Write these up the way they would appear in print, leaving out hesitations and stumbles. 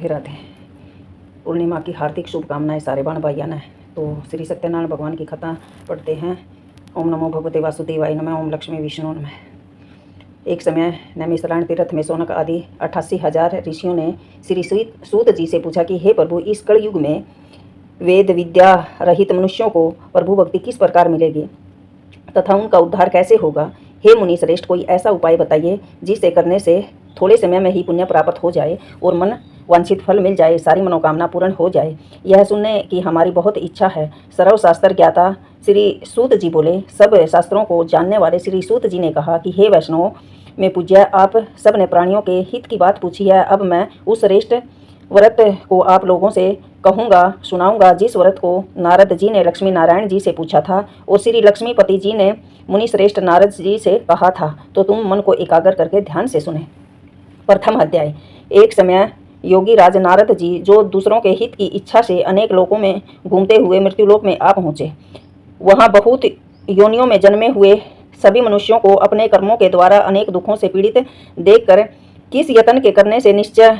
राधे राधे। पूर्णिमा की हार्दिक शुभकामनाएं सारे बहन भाइयों ने। तो श्री सत्यनारायण भगवान की कथा पढ़ते हैं। ओम नमो भगवते वासुदेवाय नमः। ओम लक्ष्मी विष्णु नमः। एक समय नैमिषारण्य तीर्थ में शौनक आदि 88,000 ऋषियों ने श्री सूत जी से पूछा कि हे प्रभु, इस कलयुग में वेद विद्या रहित मनुष्यों को प्रभु भक्ति किस प्रकार मिलेगी तथा उनका उद्धार कैसे होगा। हे मुनि श्रेष्ठ, कोई ऐसा उपाय बताइए जिसे करने से थोड़े समय में ही पुण्य प्राप्त हो जाए और मन वांछित फल मिल जाए, सारी मनोकामना पूर्ण हो जाए। यह सुनने की हमारी बहुत इच्छा है। सर्व शास्त्र ज्ञाता श्री सूत जी बोले। सब शास्त्रों को जानने वाले श्री सूत जी ने कहा कि हे वैष्णव में पूज्य, आप सब ने प्राणियों के हित की बात पूछी है। अब मैं उस श्रेष्ठ व्रत को आप लोगों से कहूँगा, सुनाऊंगा, जिस व्रत को नारद जी ने लक्ष्मी नारायण जी से पूछा था और श्री लक्ष्मीपति जी ने मुनि श्रेष्ठ नारद जी से कहा था। तो तुम मन को एकाग्र करके ध्यान से सुने। प्रथम अध्याय। एक समय योगी राज नारद जी, जो दूसरों के हित की इच्छा से अनेक लोकों में घूमते हुए मृत्युलोक में आ पहुँचे, वहाँ बहुत योनियों में जन्मे हुए सभी मनुष्यों को अपने कर्मों के द्वारा अनेक दुखों से पीड़ित देखकर किस यत्न के करने से निश्चय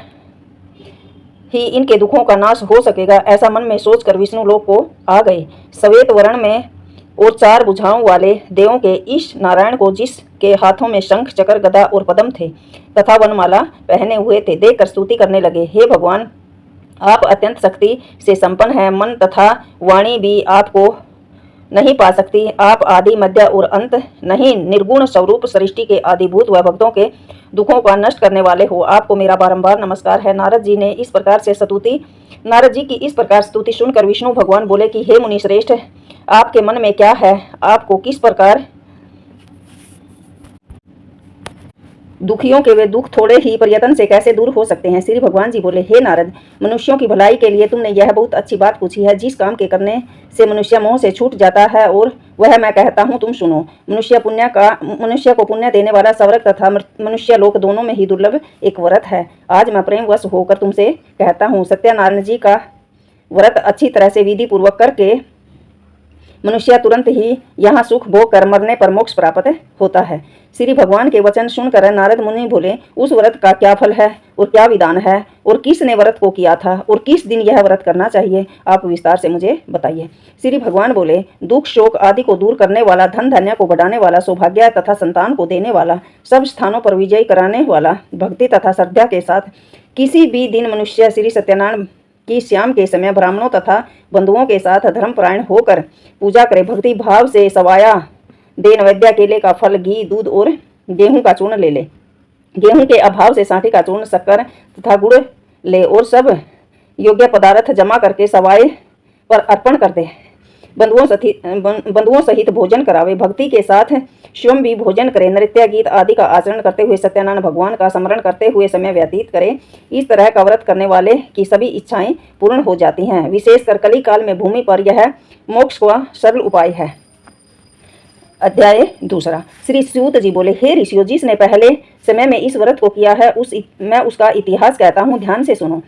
ही इनके दुखों का नाश हो सकेगा, ऐसा मन में सोचकर विष्णु लोक को आ गए। श्वेत वर्ण में और 4 भुजाओं वाले देवों के ईश नारायण को, जिसके हाथों में शंख चक्र गदा और पद्म थे तथा वनमाला पहने हुए थे, देखकर स्तुति करने लगे। हे भगवान, आप अत्यंत शक्ति से संपन्न हैं। मन तथा वाणी भी आपको नहीं पा सकती। आप आदि मध्य और अंत नहीं, निर्गुण स्वरूप सृष्टि के आदिभूत व भक्तों के दुखों का नष्ट करने वाले हो। आपको मेरा बारंबार नमस्कार है। नारद जी की इस प्रकार स्तुति सुनकर विष्णु भगवान बोले कि हे मुनि श्रेष्ठ, आपके मन में क्या है? आपको किस प्रकार दुखियों के वे दुख थोड़े ही प्रयत्न से कैसे दूर हो सकते हैं? श्री भगवान जी बोले, हे नारद, मनुष्यों की भलाई के लिए तुमने यह बहुत अच्छी बात पूछी है। जिस काम के करने से मनुष्य मोह से छूट जाता है और वह मैं कहता हूँ, तुम सुनो। मनुष्य को पुण्य देने वाला सवर्ग तथा मनुष्य लोक दोनों में ही दुर्लभ एक व्रत है। आज मैं प्रेमवश होकर तुमसे कहता हूँ। सत्यनारायण जी का व्रत अच्छी तरह से विधि पूर्वक करके मनुष्य तुरंत ही यहाँ सुख भोग कर मरने पर मोक्ष प्राप्त होता है। श्री भगवान के वचन सुनकर नारद मुनि बोले, उस व्रत का क्या फल है और क्या विधान है और किसने व्रत को किया था और किस दिन यह व्रत करना चाहिए? आप विस्तार से मुझे बताइए। श्री भगवान बोले, दुख शोक आदि को दूर करने वाला, धन धान्य को बढ़ाने वाला, सौभाग्य तथा संतान को देने वाला, सब स्थानों पर विजय कराने वाला, भक्ति तथा श्रद्धा के साथ किसी भी दिन मनुष्य श्री सत्यनारायण कि शाम के समय ब्राह्मणों तथा बंधुओं के साथ धर्मपरायण होकर पूजा करे, भक्ति भाव से सवाया दे, नैवेद्य केले का फल, घी, दूध और गेहूं का चूर्ण ले ले। गेहूं के अभाव से सांठी का चूर्ण, शक्कर तथा गुड़ ले और सब योग्य पदार्थ जमा करके सवाए पर अर्पण कर दे। बंधुओं सहित भोजन करावे, भक्ति के साथ स्वयं भी भोजन करे, नृत्य गीत आदि का आचरण करते हुए सत्यनारायण भगवान का स्मरण करते हुए समय व्यतीत करे। इस तरह का व्रत करने वाले की सभी इच्छाएं पूर्ण हो जाती हैं। विशेषकर कली काल में भूमि पर यह मोक्ष का सरल उपाय है। अध्याय दूसरा। श्री सूत जी बोले, हे ऋषियों, जिसने पहले समय में इस व्रत को किया है मैं उसका इतिहास कहता हूँ, ध्यान से सुनो।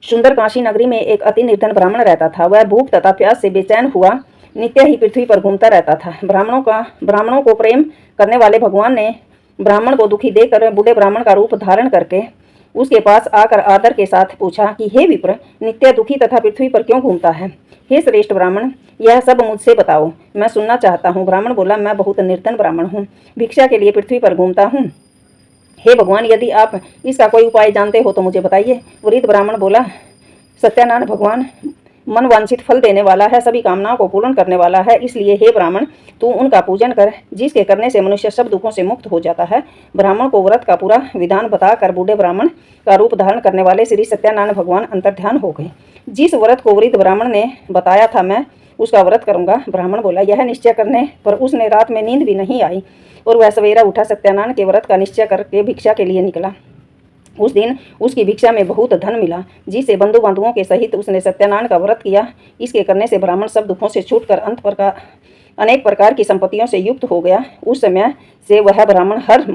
सुंदर काशी नगरी में एक अति निर्धन ब्राह्मण रहता था। वह भूख तथा प्यास से बेचैन हुआ नित्य ही पृथ्वी पर घूमता रहता था। ब्राह्मणों को प्रेम करने वाले भगवान ने ब्राह्मण को दुखी देकर बूढ़े ब्राह्मण का रूप धारण करके उसके पास आकर आदर के साथ पूछा कि हे विप्र, नित्य दुखी तथा पृथ्वी पर क्यों घूमता है? हे श्रेष्ठ ब्राह्मण, यह सब मुझसे बताओ, मैं सुनना चाहता हूँ। ब्राह्मण बोला, मैं बहुत निर्धन ब्राह्मण हूँ, भिक्षा के लिए पृथ्वी पर घूमता हूँ। हे भगवान, यदि आप इसका कोई उपाय जानते हो तो मुझे बताइए। वृद्ध ब्राह्मण बोला, सत्यनारायण भगवान मन वांछित फल देने वाला है, सभी कामनाओं को पूर्ण करने वाला है। इसलिए हे ब्राह्मण, तू उनका पूजन कर, जिसके करने से मनुष्य सब दुखों से मुक्त हो जाता है। ब्राह्मण को व्रत का पूरा विधान बताकर बूढ़े ब्राह्मण का रूप धारण करने वाले श्री सत्यनारायण भगवान अंतर्ध्यान हो गए। जिस व्रत को वृद्ध ब्राह्मण ने बताया था, मैं उसका व्रत करूंगा। ब्राह्मण बोला। यह निश्चय करने पर उसने रात में नींद भी नहीं आई और वह सवेरा उठा, सत्यनारायण के व्रत का निश्चय करके भिक्षा के लिए निकला। उस दिन उसकी भिक्षा में बहुत धन मिला, जिससे बंधु बांधवों के सहित उसने सत्यनारायण का व्रत किया। इसके करने से ब्राह्मण सब दुखों से छूटकर अनेक प्रकार की संपत्तियों से युक्त हो गया। उस समय से वह ब्राह्मण हर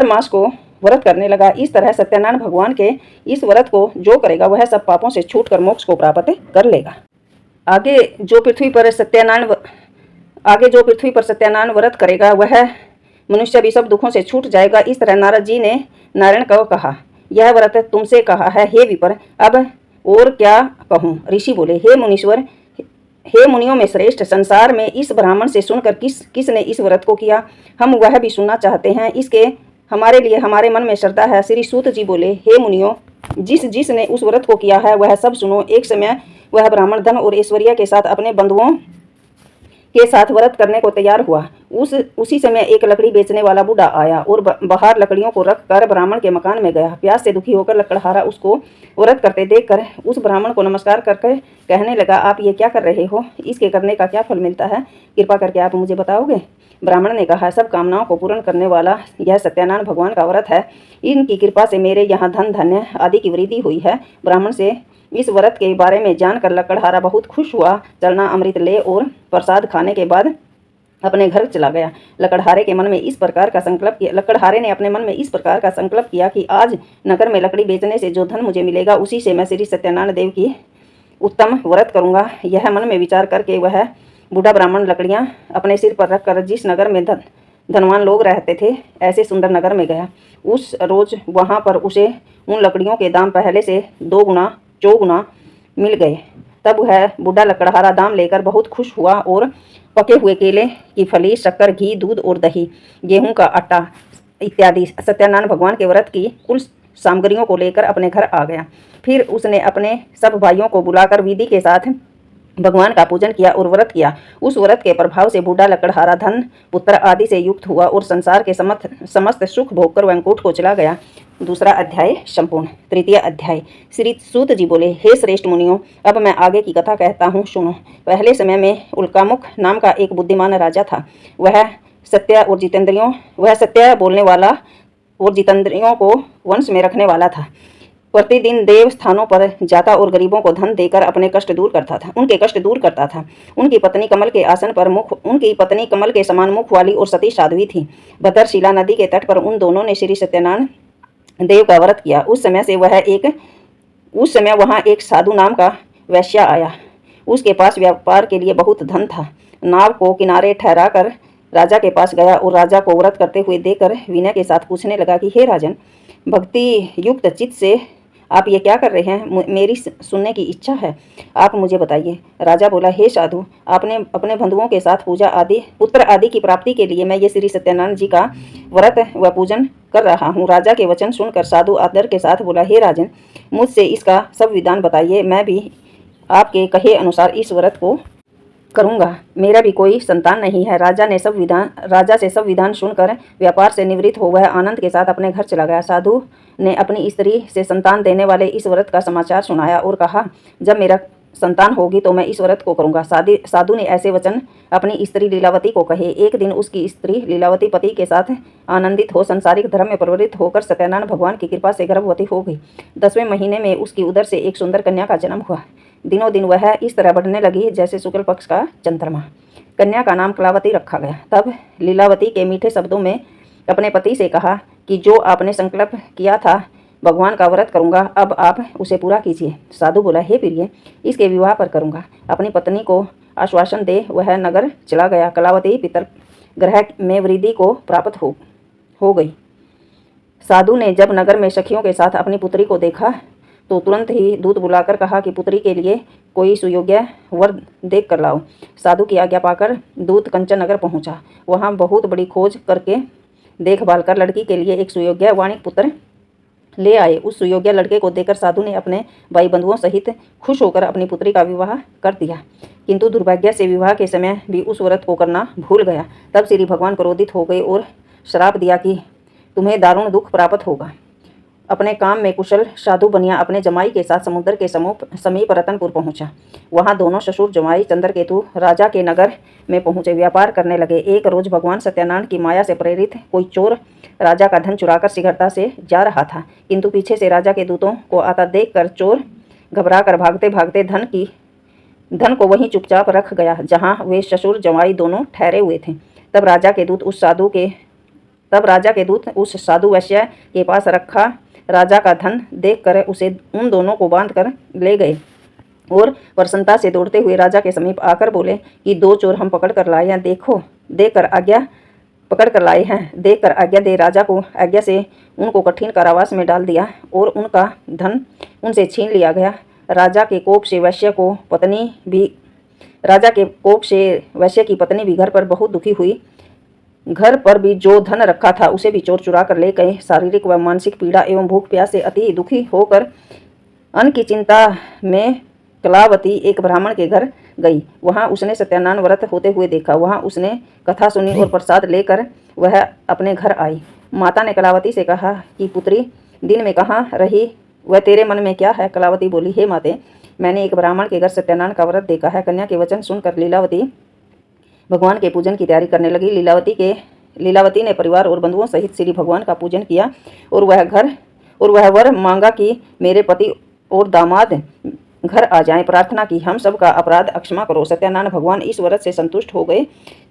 मास को व्रत करने लगा। इस तरह सत्यनारायण भगवान के इस व्रत को जो करेगा वह सब पापों से छूटकर मोक्ष को प्राप्त कर लेगा। आगे जो पृथ्वी पर सत्यनारायण व्रत करेगा वह मनुष्य भी सब दुखों से छूट जाएगा। इस तरह नारद जी ने नारायण को कहा, यह व्रत तुमसे कहा है हे विपर, अब और क्या कहूँ। ऋषि बोले, हे मुनीश्वर, हे मुनियों में श्रेष्ठ, संसार में इस ब्राह्मण से सुनकर किसने इस व्रत को किया, हम वह भी सुनना चाहते हैं। इसके हमारे लिए हमारे मन में श्रद्धा है। श्री सूत जी बोले, हे मुनियों, जिसने उस व्रत को किया है वह सब सुनो। एक समय वह ब्राह्मण धन और ऐश्वर्य के साथ अपने बंधुओं के साथ व्रत करने को तैयार हुआ। उसी समय एक लकड़ी बेचने वाला बूढ़ा आया और बाहर लकड़ियों को रख कर ब्राह्मण के मकान में गया। प्यास से दुखी होकर लकड़हारा उसको व्रत करते देखकर उस ब्राह्मण को नमस्कार करके कहने लगा, आप ये क्या कर रहे हो? इसके करने का क्या फल मिलता है? कृपा करके आप मुझे बताओगे? ब्राह्मण ने कहा, सब कामनाओं को पूर्ण करने वाला यह सत्यानारायण भगवान का व्रत है। इनकी कृपा से मेरे यहाँ धन धान्य आदि की वृद्धि हुई है। ब्राह्मण से इस व्रत के बारे में जानकर लकड़हारा बहुत खुश हुआ। चलना अमृत ले और प्रसाद खाने के बाद अपने घर चला गया। लकड़हारे ने अपने मन में इस प्रकार का संकल्प किया कि आज नगर में लकड़ी बेचने से जो धन मुझे मिलेगा उसी से मैं श्री सत्यानारायण देव की उत्तम व्रत करूंगा। यह मन में विचार करके वह बूढ़ा ब्राह्मण लकड़ियां अपने सिर पर रखकर जिस नगर में धनवान लोग रहते थे ऐसे सुंदर नगर में गया। उस रोज वहां पर उसे उन लकड़ियों के दाम पहले से 2 गुना 4 गुना मिल गए। तब वह बूढ़ा लकड़हारा दाम लेकर बहुत खुश हुआ और पके हुए केले की फली, शक्कर, घी, दूध और दही, गेहूं का आटा इत्यादि सत्यानारायण भगवान के व्रत की कुल सामग्रियों को लेकर अपने घर आ गया। फिर उसने अपने सब भाइयों को बुलाकर विधि के साथ भगवान का पूजन किया और व्रत किया। उस व्रत के प्रभाव से बूढ़ा लकड़हारा धन, पुत्र आदि से युक्त हुआ और संसार के समस्त सुख भोगकर वैकुंठ को चला गया। दूसरा अध्याय संपूर्ण। तृतीय अध्याय। श्री सूत जी बोले, हे श्रेष्ठ मुनियों, अब मैं आगे की कथा कहता हूँ, सुनो। पहले समय में उल्कामुख नाम का एक बुद्धिमान राजा था। वह सत्य बोलने वाला और जितेंद्रियों को वंश में रखने वाला था। प्रतिदिन देव स्थानों पर जाता और गरीबों को धन देकर उनके कष्ट दूर करता था। उनकी पत्नी कमल के समान मुख वाली और सती साध्वी थी। भद्रशिला नदी के तट पर उन दोनों ने श्री सत्यानारायण देव का व्रत किया। उस समय वहाँ एक साधु नाम का वैश्य आया। उसके पास व्यापार के लिए बहुत धन था। नाव को किनारे ठहरा कर राजा के पास गया और राजा को व्रत करते हुए देखकर विनय के साथ पूछने लगा कि हे राजन, भक्ति युक्त चित्त से आप ये क्या कर रहे हैं? मेरी सुनने की इच्छा है, आप मुझे बताइए। राजा बोला, हे साधु, आपने अपने बंधुओं के साथ पुत्र आदि की प्राप्ति के लिए मैं ये श्री सत्यानारायण जी का व्रत व पूजन कर रहा हूँ। राजा के वचन सुनकर साधु आदर के साथ बोला, हे राजन, मुझसे इसका सब विधान बताइए। मैं भी आपके कहे अनुसार इस व्रत को करूंगा। मेरा भी कोई संतान नहीं है। राजा से सब विधान सुनकर व्यापार से निवृत्त हो वह आनंद के साथ अपने घर चला गया। साधु ने अपनी स्त्री से संतान देने वाले इस व्रत का समाचार सुनाया और कहा, जब मेरा संतान होगी तो मैं इस व्रत को करूंगा। साधु ने ऐसे वचन अपनी स्त्री लीलावती को कहे। एक दिन उसकी स्त्री लीलावती पति के साथ आनंदित हो संसारिक धर्म में प्रवृत्त होकर सत्यानारायण भगवान की कृपा से गर्भवती हो गई। 10वें महीने में उसकी उदर से एक सुंदर कन्या का जन्म हुआ। दिनों दिन वह इस तरह बढ़ने लगी जैसे शुक्ल पक्ष का चंद्रमा। कन्या का नाम कलावती रखा गया। तब लीलावती के मीठे शब्दों में अपने पति से कहा कि जो आपने संकल्प किया था भगवान का व्रत करूंगा, अब आप उसे पूरा कीजिए। साधु बोला, हे प्रिय, इसके विवाह पर करूंगा। अपनी पत्नी को आश्वासन दे वह नगर चला गया। कलावती पितर ग्रह में वृद्धि को प्राप्त हो गई। साधु ने जब नगर में सखियों के साथ अपनी पुत्री को देखा तो तुरंत ही दूत बुलाकर कहा कि पुत्री के लिए कोई सुयोग्य वर देख कर लाओ। साधु की आज्ञा पाकर दूत कंचन नगर पहुंचा। वहां बहुत बड़ी खोज करके देखभाल कर लड़की के लिए एक सुयोग्य वाणिक पुत्र ले आए। उस सुयोग्य लड़के को देखकर साधु ने अपने भाई बंधुओं सहित खुश होकर अपनी पुत्री का विवाह कर दिया, किंतु दुर्भाग्य से विवाह के समय भी उस व्रत को करना भूल गया। तब श्री भगवान क्रोधित हो गए और श्राप दिया कि तुम्हें दारुण दुख प्राप्त होगा। अपने काम में कुशल साधु बनिया अपने जमाई के साथ समुद्र के समीप रतनपुर पहुंचा। वहां दोनों ससुर जमाई चंद्रकेतु राजा के नगर में पहुंचे, व्यापार करने लगे। एक रोज भगवान सत्यानारायण की माया से प्रेरित कोई चोर राजा का धन चुराकर शीघ्रता से जा रहा था, किंतु पीछे से राजा के दूतों को आता देखकर चोर घबरा कर भागते भागते धन को वहीं चुपचाप रख गया जहाँ वे ससुर जमाई दोनों ठहरे हुए थे। तब राजा के दूत उस साधु वैश्य के पास रखा राजा का धन देखकर उसे उन दोनों को बांध कर ले गए और प्रसन्नता से दौड़ते हुए राजा के समीप आकर बोले कि 2 चोर हम पकड़ कर लाए हैं, देखकर आज्ञा पकड़ कर लाए हैं, देख कर आज्ञा दे। राजा को आज्ञा से उनको कठिन कारावास में डाल दिया और उनका धन उनसे छीन लिया गया। राजा के कोप से वैश्य की पत्नी भी घर पर बहुत दुखी हुई। घर पर भी जो धन रखा था उसे भी चोर चुरा कर ले गए। शारीरिक व मानसिक पीड़ा एवं भूख प्यास से अति दुखी होकर अन्न की चिंता में कलावती एक ब्राह्मण के घर गई। वहां उसने सत्यानारायण व्रत होते हुए देखा। वहां उसने कथा सुनी और प्रसाद लेकर वह अपने घर आई। माता ने कलावती से कहा कि पुत्री, दिन में कहाँ रही, वह तेरे मन में क्या है? कलावती बोली, हे माते, मैंने एक ब्राह्मण के घर सत्यानारायण का व्रत देखा है। कन्या के वचन सुनकर लीलावती भगवान के पूजन की तैयारी करने लगी। लीलावती ने परिवार और बंधुओं सहित श्री भगवान का पूजन किया और वह वर मांगा कि मेरे पति और दामाद घर आ जाएं। प्रार्थना की, हम सब का अपराध अक्षमा करो। सत्यानारायण भगवान इस व्रत से संतुष्ट हो गए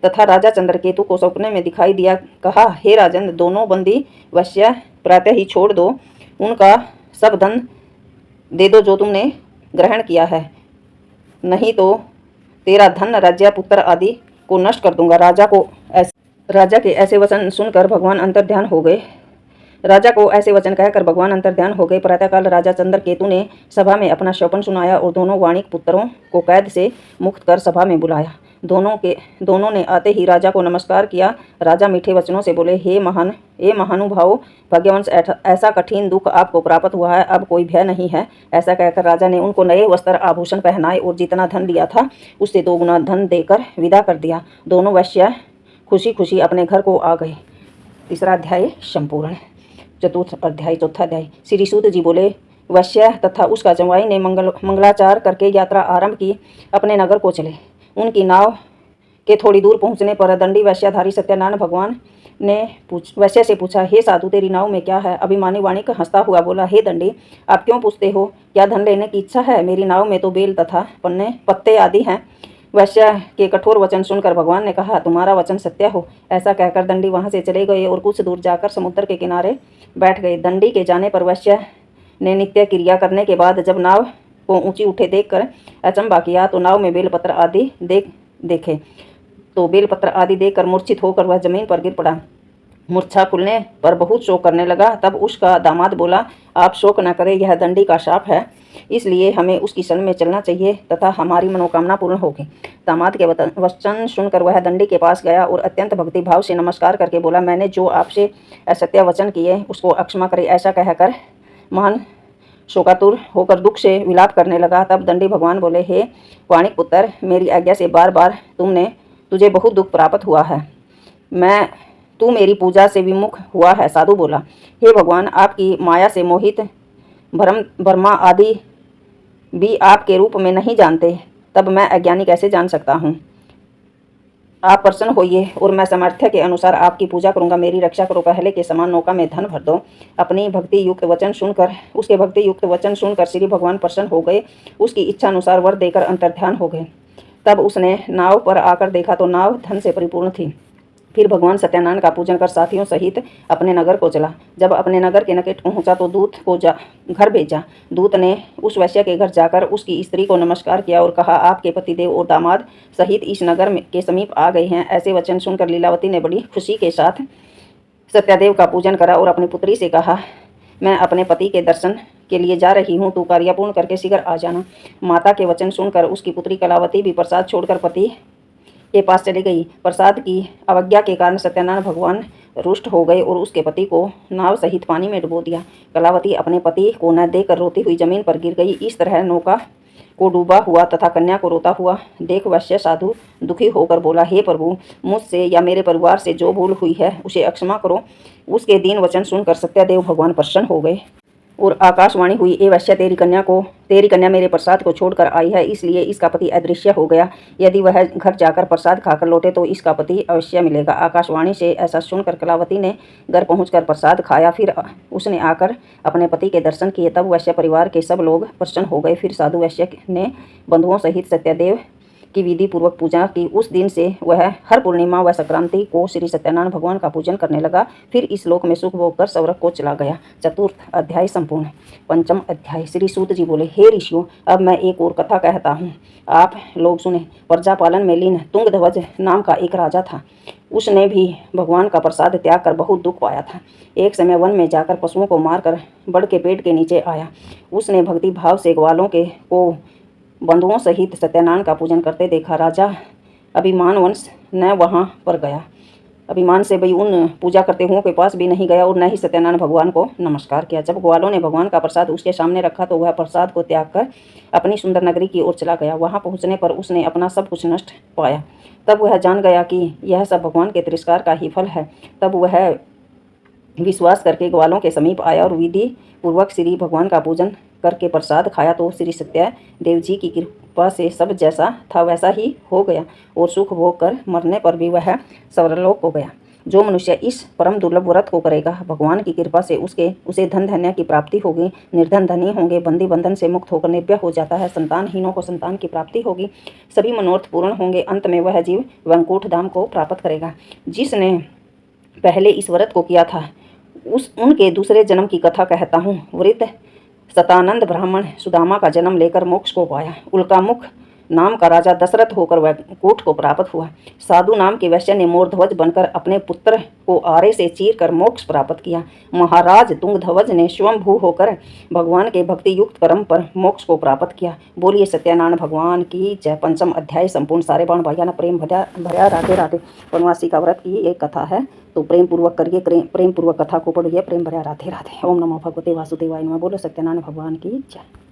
तथा राजा चंद्रकेतु को सपने में दिखाई दिया। कहा, हे राजन, दोनों बंदी वैश्य प्रातः ही छोड़ दो। उनका सब धन दे दो जो तुमने ग्रहण किया है, नहीं तो तेरा धन, राज्य, पुत्र आदि को नष्ट कर दूंगा। राजा के ऐसे वचन सुनकर भगवान अंतर्ध्यान हो गए। राजा को ऐसे वचन कहकर भगवान अंतर्ध्यान हो गए। प्रातःकाल राजा चंद्रकेतु ने सभा में अपना शोपन सुनाया और दोनों वाणिक पुत्रों को कैद से मुक्त कर सभा में बुलाया। दोनों ने आते ही राजा को नमस्कार किया। राजा मीठे वचनों से बोले, हे महानुभाव, भाग्यवंश, ऐसा कठिन दुख आपको प्राप्त हुआ है, अब कोई भय नहीं है। ऐसा कहकर राजा ने उनको नए वस्त्र आभूषण पहनाए और जितना धन लिया था उससे 2 गुना धन देकर विदा कर दिया। दोनों वैश्य खुशी खुशी अपने घर को आ गए। तीसरा अध्याय संपूर्ण। चतुर्थ अध्याय, चौथा अध्याय। श्री सूत जी बोले, वैश्य तथा उसका जमाई ने मंगलाचार करके यात्रा आरंभ की, अपने नगर को चले। उनकी नाव के थोड़ी दूर पहुंचने पर दंडी वैश्याधारी सत्यनारायण भगवान ने वैश्य से पूछा, हे साधु, तेरी नाव में क्या है? अभिमानी वाणिक हंसता हुआ बोला, हे दंडी, आप क्यों पूछते हो? क्या धन लेने की इच्छा है? मेरी नाव में तो बेल तथा पत्ते आदि हैं। वैश्य के कठोर वचन सुनकर भगवान ने कहा, तुम्हारा वचन सत्य हो। ऐसा कहकर दंडी वहां से चले गए और कुछ दूर जाकर समुद्र के किनारे बैठ गए। दंडी के जाने पर वैश्य ने नित्य क्रिया करने के बाद जब नाव को ऊंची उठे देखकर अचंबा किया तो नाव में बेलपत्र आदि देखकर मूर्छित होकर वह जमीन पर गिर पड़ा। मूर्छा खुलने पर बहुत शोक करने लगा। तब उसका दामाद बोला, आप शोक न करें, यह दंडी का शाप है, इसलिए हमें उसकी शरण में चलना चाहिए तथा हमारी मनोकामना पूर्ण होगी। दामाद के वचन सुनकर वह दंडी के पास गया और अत्यंत भक्ति भाव से नमस्कार करके बोला, मैंने जो आपसे असत्य वचन किए उसको अक्षमा करे। ऐसा कहकर महान शोकातुर होकर दुख से विलाप करने लगा। तब दंडी भगवान बोले, हे वाणिक पुत्र, मेरी आज्ञा से बार बार तुझे बहुत दुख प्राप्त हुआ है। तू मेरी पूजा से विमुख हुआ है। साधु बोला, हे भगवान, आपकी माया से मोहित ब्रह्मा आदि भी आपके रूप में नहीं जानते, तब मैं अज्ञानी कैसे जान सकता हूँ? आप प्रसन्न होइए और मैं सामर्थ्य के अनुसार आपकी पूजा करूंगा। मेरी रक्षा करो। पहले के समान नौका में धन भर दो। उसके भक्ति युक्त वचन सुनकर श्री भगवान प्रसन्न हो गए। उसकी इच्छा अनुसार वर देकर अंतर्ध्यान हो गए। तब उसने नाव पर आकर देखा तो नाव धन से परिपूर्ण थी। फिर भगवान सत्यानारायण का पूजन कर साथियों सहित अपने नगर को चला। जब अपने नगर के निकट पहुंचा तो दूत को घर भेजा। दूत ने उस वैश्य के घर जाकर उसकी स्त्री को नमस्कार किया और कहा, आपके पतिदेव और दामाद सहित इस नगर के समीप आ गए हैं। ऐसे वचन सुनकर लीलावती ने बड़ी खुशी के साथ सत्यादेव का पूजन करा और अपनी पुत्री से कहा, मैं अपने पति के दर्शन के लिए जा रही हूँ, तू कार्य पूर्ण करके शीघ्र आ जाना। माता के वचन सुनकर उसकी पुत्री कलावती भी प्रसाद छोड़कर पति के पास चली गई। प्रसाद की अवज्ञा के कारण सत्यनारायण भगवान रुष्ट हो गए और उसके पति को नाव सहित पानी में डुबो दिया। कलावती अपने पति को न देखकर रोती हुई जमीन पर गिर गई। इस तरह नौका को डूबा हुआ तथा कन्या को रोता हुआ देख वैश्य साधु दुखी होकर बोला, हे प्रभु, मुझसे या मेरे परिवार से जो भूल हुई है उसे अक्षमा करो। उसके दीन वचन सुनकर सत्यादेव भगवान प्रसन्न हो गए और आकाशवाणी हुई, ए वैश्य, तेरी कन्या मेरे प्रसाद को छोड़कर आई है, इसलिए इसका पति अदृश्य हो गया। यदि वह घर जाकर प्रसाद खाकर लौटे तो इसका पति अवश्य मिलेगा। आकाशवाणी से ऐसा सुनकर कलावती ने घर पहुंचकर प्रसाद खाया। फिर उसने आकर अपने पति के दर्शन किए। तब वैश्य परिवार के सब लोग प्रसन्न हो गए। फिर साधु वैश्य ने बंधुओं सहित सत्यादेव की विधि पूर्वक पूजा की। उस दिन से वह हर पूर्णिमा व संक्रांति को श्री सत्यनारायण भगवान का पूजन करने लगा। फिर इस लोक में सुख भोग कर स्वर्ग को चला गया। चतुर्थ अध्याय संपूर्ण। पंचम अध्याय। श्री सूत जी बोले, हे ऋषियों, अब मैं एक और कथा कहता हूँ, आप लोग सुने। प्रजापालन में लीन तुंगध्वज नाम का एक राजा था। उसने भी भगवान का प्रसाद त्याग कर बहुत दुख पाया था। एक समय वन में जाकर पशुओं को मारकर बड़ के पेड़ के नीचे आया। उसने भक्ति भाव से ग्वालों को बंधुओं सहित सत्यनारायण का पूजन करते देखा। राजा अभिमानवश न वहाँ पर गया, अभिमान से भाई उन पूजा करते हुओं के पास भी नहीं गया और न ही सत्यनारायण भगवान को नमस्कार किया। जब ग्वालों ने भगवान का प्रसाद उसके सामने रखा तो वह प्रसाद को त्याग कर अपनी सुंदर नगरी की ओर चला गया। वहां पहुंचने पर उसने अपना सब कुछ नष्ट पाया। तब वह जान गया कि यह सब भगवान के तिरस्कार का ही फल है। तब वह विश्वास करके ग्वालों के समीप आया और विधि पूर्वक श्री भगवान का पूजन करके प्रसाद खाया तो श्री सत्यदेव जी की कृपा से सब जैसा था वैसा ही हो गया और सुख भोग कर मरने पर भी वह स्वर्गलोक हो गया। जो मनुष्य इस परम दुर्लभ व्रत को करेगा, भगवान की कृपा से उसे धन धन्य की प्राप्ति होगी, निर्धन धनी होंगे, बंदी बंधन से मुक्त होकर निर्भय हो जाता है, संतानहीनों को संतान की प्राप्ति होगी, सभी मनोरथ पूर्ण होंगे, अंत में वह जीव वैकुंठ धाम को प्राप्त करेगा। जिसने पहले इस व्रत को किया था उनके दूसरे जन्म की कथा कहता हूँ। वृद्ध सतानंद ब्राह्मण सुदामा का जन्म लेकर मोक्ष को पाया। उल्कामुख नाम का राजा दशरथ होकर वैकुंठ को प्राप्त हुआ। साधु नाम के वैश्य ने मोरध्वज बनकर अपने पुत्र को आरे से चीर कर मोक्ष प्राप्त किया। महाराज तुंगध्वज ने स्वयंभू होकर भगवान के भक्ति युक्त कर्म पर मोक्ष को प्राप्त किया। बोलिए सत्यनारायण भगवान की जय। पंचम अध्याय संपूर्ण। सारे बाण भैया न प्रेम भया राधे राधे। वनवासी का व्रत की एक कथा है, तो प्रेम पूर्वक करिए, प्रेम पूर्वक कथा को पढ़िए, प्रेम भया राधे राधे। ओम नमो भगवते वासुदेवाय नमः। बोलो सत्यनारायण भगवान की जय।